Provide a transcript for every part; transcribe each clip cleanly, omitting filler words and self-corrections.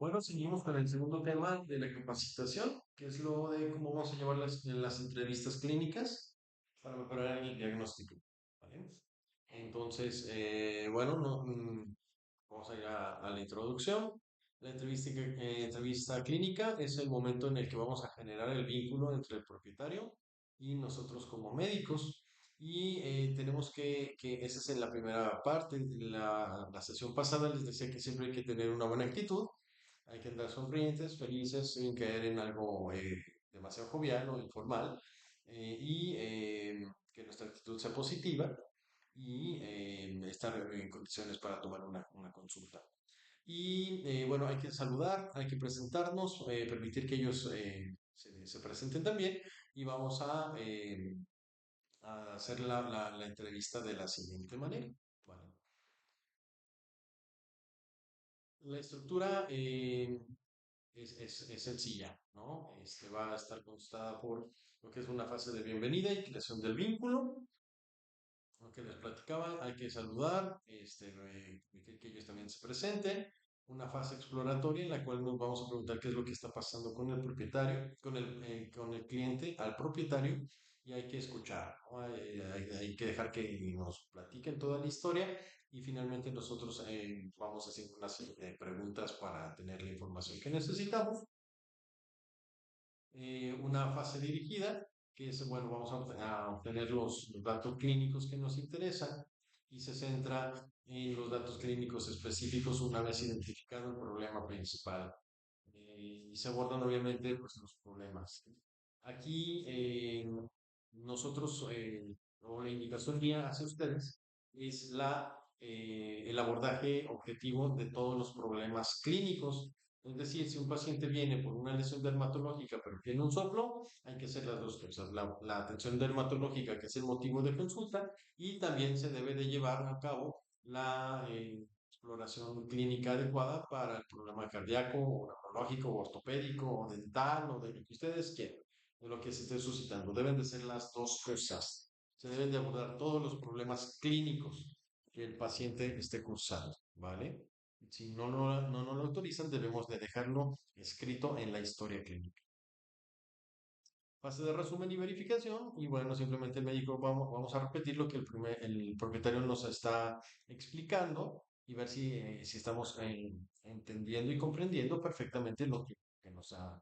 Bueno, seguimos con el segundo tema de la capacitación, que es lo de cómo vamos a llevar las entrevistas clínicas para mejorar el diagnóstico. ¿Vale? Entonces, bueno, vamos a ir a la introducción. La entrevista clínica es el momento en el que vamos a generar el vínculo entre el propietario y nosotros como médicos. Y tenemos esa es en la primera parte. La sesión pasada les decía que siempre hay que tener una buena actitud, hay que andar sonrientes, felices, sin caer en algo demasiado jovial o informal, que nuestra actitud sea positiva y estar en condiciones para tomar una consulta. Y bueno, hay que saludar, hay que presentarnos, permitir que ellos se presenten también y vamos a hacer la entrevista de la siguiente manera. Bueno, la estructura es sencilla, ¿no? Va a estar constada por lo que es una fase de bienvenida y creación del vínculo, lo que les platicaba, hay que saludar, que ellos también se presenten, una fase exploratoria en la cual nos vamos a preguntar qué es lo que está pasando con el propietario, con el cliente, al propietario, y hay que escuchar, ¿no? Hay que dejar que nos platiquen toda la historia y finalmente nosotros vamos haciendo una serie de preguntas para tener la información que necesitamos. Una fase dirigida, que es, bueno, vamos a obtener los datos clínicos que nos interesan y se centra en los datos clínicos específicos una vez identificado el problema principal. Y se abordan obviamente pues, los problemas. Aquí nosotros, o la indicación mía hacia ustedes, es el abordaje objetivo de todos los problemas clínicos. Es decir, si un paciente viene por una lesión dermatológica pero tiene un soplo, hay que hacer las dos cosas. La atención dermatológica, que es el motivo de consulta, y también se debe de llevar a cabo la exploración clínica adecuada para el problema cardíaco, o neurológico, o ortopédico, o dental, o de lo que ustedes quieran, de lo que se esté suscitando. Deben de ser las dos cosas. Se deben de abordar todos los problemas clínicos que el paciente esté cursando, ¿vale? Si no nos lo autorizan, debemos de dejarlo escrito en la historia clínica. Fase de resumen y verificación, y bueno, simplemente el médico vamos a repetir lo que el propietario nos está explicando y ver si estamos entendiendo y comprendiendo perfectamente lo que nos ha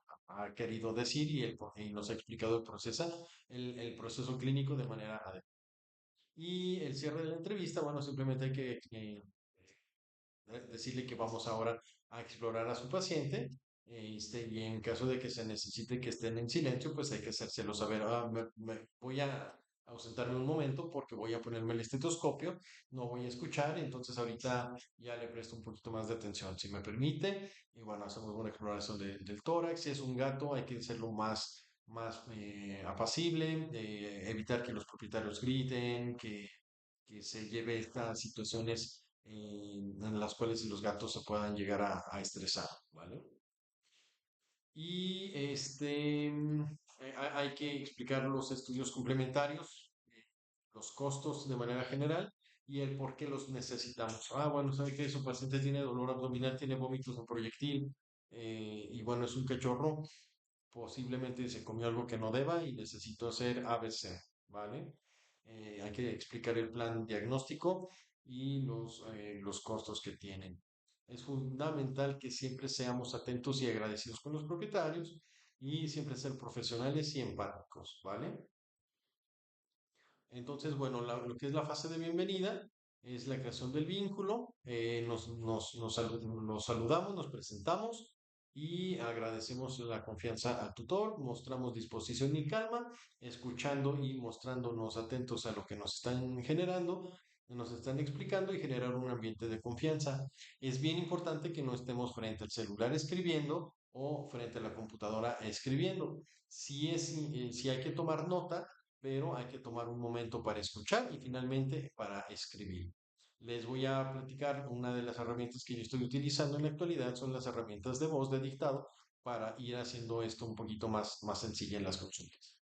querido decir y nos ha explicado el proceso clínico de manera adecuada. Y el cierre de la entrevista, bueno, simplemente hay que decirle que vamos ahora a explorar a su paciente, y en caso de que se necesite que estén en silencio, pues hay que hacérselo saber. Voy a ausentarme un momento porque voy a ponerme el estetoscopio, no voy a escuchar, entonces ahorita ya le presto un poquito más de atención, si me permite. Y bueno, hacemos una exploración del tórax. Si es un gato, hay que hacerlo más apacible, evitar que los propietarios griten, que se lleve estas situaciones en las cuales los gatos se puedan llegar a estresar, ¿vale? Y hay que explicar los estudios complementarios, los costos de manera general y el por qué los necesitamos. Bueno, sabe que su paciente tiene dolor abdominal, tiene vómitos en proyectil, y bueno, es un cachorro, posiblemente se comió algo que no deba y necesito hacer ABC, ¿vale? Hay que explicar el plan diagnóstico y los costos que tienen. Es fundamental que siempre seamos atentos y agradecidos con los propietarios y siempre ser profesionales y empáticos, ¿vale? Entonces, bueno, lo que es la fase de bienvenida es la creación del vínculo, nos saludamos, nos presentamos y agradecemos la confianza al tutor, mostramos disposición y calma, escuchando y mostrándonos atentos a lo que nos están generando, nos están explicando y generar un ambiente de confianza. Es bien importante que no estemos frente al celular escribiendo o frente a la computadora escribiendo. Si hay que tomar nota, pero hay que tomar un momento para escuchar y finalmente para escribir. Les voy a platicar una de las herramientas que yo estoy utilizando en la actualidad, son las herramientas de voz de dictado para ir haciendo esto un poquito más sencilla en las consultas.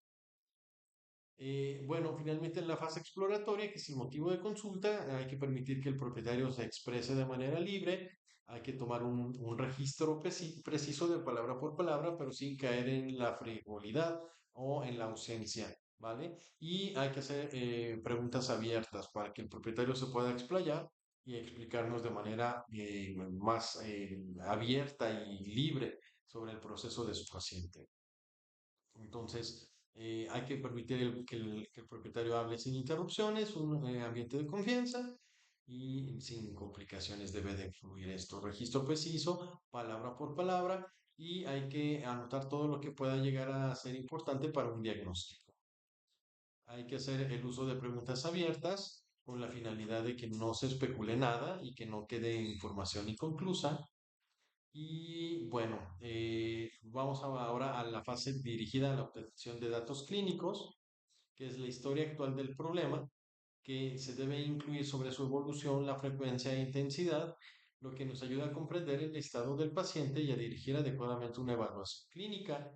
Bueno, finalmente en la fase exploratoria, que es el motivo de consulta, hay que permitir que el propietario se exprese de manera libre, Hay que tomar un registro preciso de palabra por palabra, pero sin caer en la frivolidad o en la ausencia, ¿vale? Y hay que hacer preguntas abiertas para que el propietario se pueda explayar y explicarnos de manera más abierta y libre sobre el proceso de su paciente. Entonces, hay que permitir que el propietario hable sin interrupciones, un ambiente de confianza y sin complicaciones debe de fluir esto. Registro preciso, palabra por palabra, y hay que anotar todo lo que pueda llegar a ser importante para un diagnóstico. Hay que hacer el uso de preguntas abiertas con la finalidad de que no se especule nada y que no quede información inconclusa. Y bueno, vamos ahora a la fase dirigida a la obtención de datos clínicos, que es la historia actual del problema, que se debe incluir sobre su evolución, la frecuencia e intensidad, lo que nos ayuda a comprender el estado del paciente y a dirigir adecuadamente una evaluación clínica,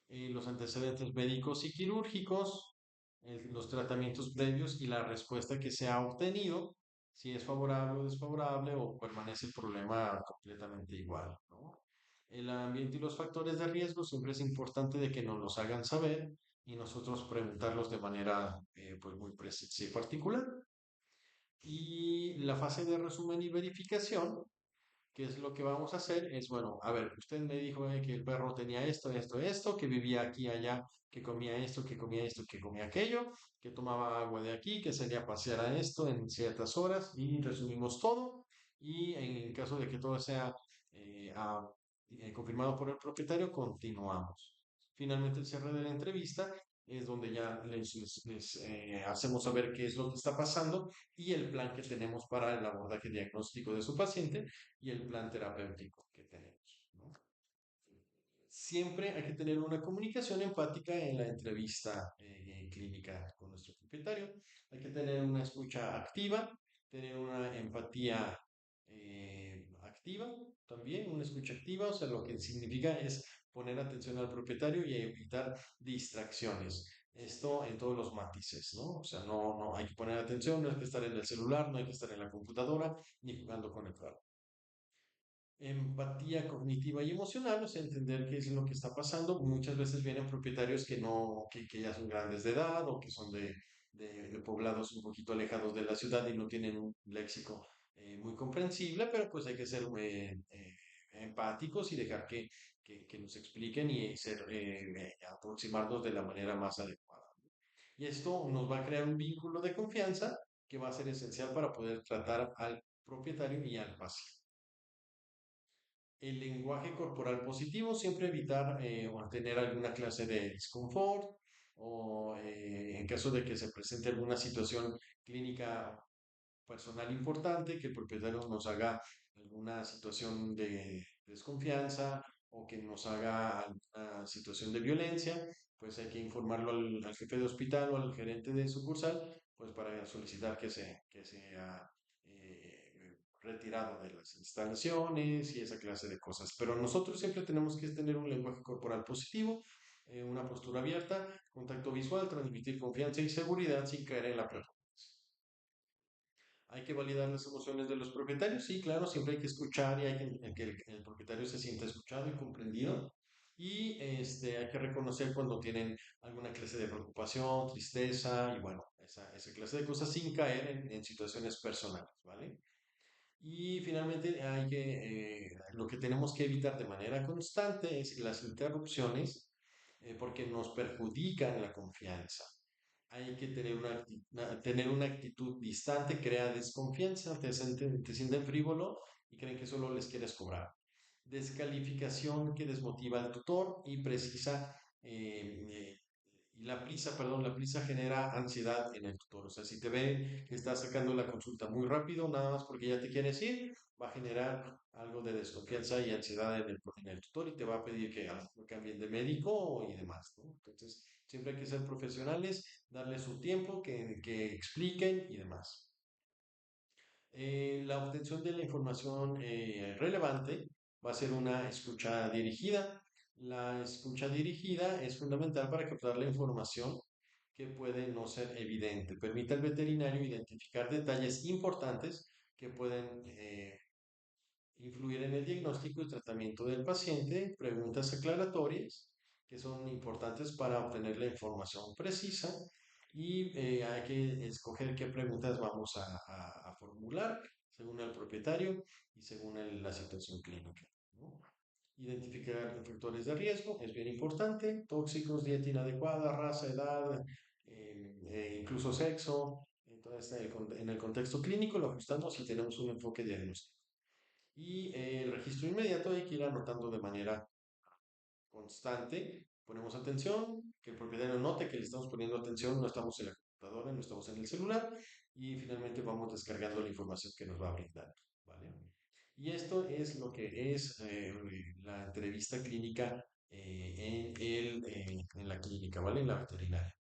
los antecedentes médicos y quirúrgicos, los tratamientos previos y la respuesta que se ha obtenido, si es favorable o desfavorable o permanece el problema completamente igual, ¿no? El ambiente y los factores de riesgo siempre es importante de que nos los hagan saber y nosotros preguntarlos de manera pues muy precisa y particular. Y la fase de resumen y verificación, ¿qué es lo que vamos a hacer? Es, bueno, a ver, usted me dijo que el perro tenía esto, esto, esto, que vivía aquí, allá, que comía esto, que comía esto, que comía aquello, que tomaba agua de aquí, que salía a pasear a esto en ciertas horas y resumimos todo. Y en caso de que todo sea eh, a- confirmado por el propietario, continuamos. Finalmente, el cierre de la entrevista es donde ya les hacemos saber qué es lo que está pasando y el plan que tenemos para el abordaje diagnóstico de su paciente y el plan terapéutico que tenemos, ¿no? Siempre hay que tener una comunicación empática en la entrevista clínica con nuestro propietario. Hay que tener una escucha activa, tener una empatía activa también, una escucha activa, o sea, lo que significa es poner atención al propietario y evitar distracciones. Esto en todos los matices, ¿no? O sea, no hay que poner atención, no hay que estar en el celular, no hay que estar en la computadora, ni jugando con el perro. Empatía cognitiva y emocional, o sea, entender qué es lo que está pasando. Muchas veces vienen propietarios que no, que ya son grandes de edad o que son de poblados un poquito alejados de la ciudad y no tienen un léxico muy comprensible, pero pues hay que ser empáticos y dejar que nos expliquen y ser, aproximarnos de la manera más adecuada. Y esto nos va a crear un vínculo de confianza que va a ser esencial para poder tratar al propietario y al paciente. El lenguaje corporal positivo, siempre evitar o tener alguna clase de disconfort o en caso de que se presente alguna situación clínica personal importante, que el propietario nos haga alguna situación de desconfianza o que nos haga alguna situación de violencia, pues hay que informarlo al jefe de hospital o al gerente de sucursal, pues para solicitar que sea retirado de las instalaciones y esa clase de cosas. Pero nosotros siempre tenemos que tener un lenguaje corporal positivo, una postura abierta, contacto visual, transmitir confianza y seguridad sin caer en la preocupación. Hay que validar las emociones de los propietarios, sí, claro, siempre hay que escuchar y hay que el propietario se sienta escuchado y comprendido. Y hay que reconocer cuando tienen alguna clase de preocupación, tristeza y bueno, esa clase de cosas sin caer en situaciones personales, ¿vale? Y finalmente lo que tenemos que evitar de manera constante es las interrupciones porque nos perjudican la confianza. Hay que tener tener una actitud distante, crea desconfianza, te sienten frívolo y creen que solo les quieres cobrar. Descalificación que desmotiva al tutor y precisa y la prisa, perdón, la prisa genera ansiedad en el tutor. O sea, si te ve que estás sacando la consulta muy rápido, nada más porque ya te quieres ir, va a generar algo de desconfianza y ansiedad en el tutor y te va a pedir que cambien de médico y demás, ¿no? Entonces, siempre hay que ser profesionales, darle su tiempo, que expliquen y demás. La obtención de la información relevante va a ser una escucha dirigida. La escucha dirigida es fundamental para captar la información que puede no ser evidente. Permite al veterinario identificar detalles importantes que pueden influir en el diagnóstico y tratamiento del paciente, preguntas aclaratorias que son importantes para obtener la información precisa y hay que escoger qué preguntas vamos a formular según el propietario y según la situación clínica, ¿no? Identificar factores de riesgo es bien importante, tóxicos, dieta inadecuada, raza, edad, incluso sexo. Entonces, en el contexto clínico lo ajustamos y tenemos un enfoque diagnóstico. Y el registro inmediato hay que ir anotando de manera constante. Ponemos atención, que el propietario note que le estamos poniendo atención, no estamos en la computadora, no estamos en el celular y finalmente vamos descargando la información que nos va a brindar, ¿vale? Y esto es lo que es la entrevista clínica en la clínica, ¿vale? En la veterinaria.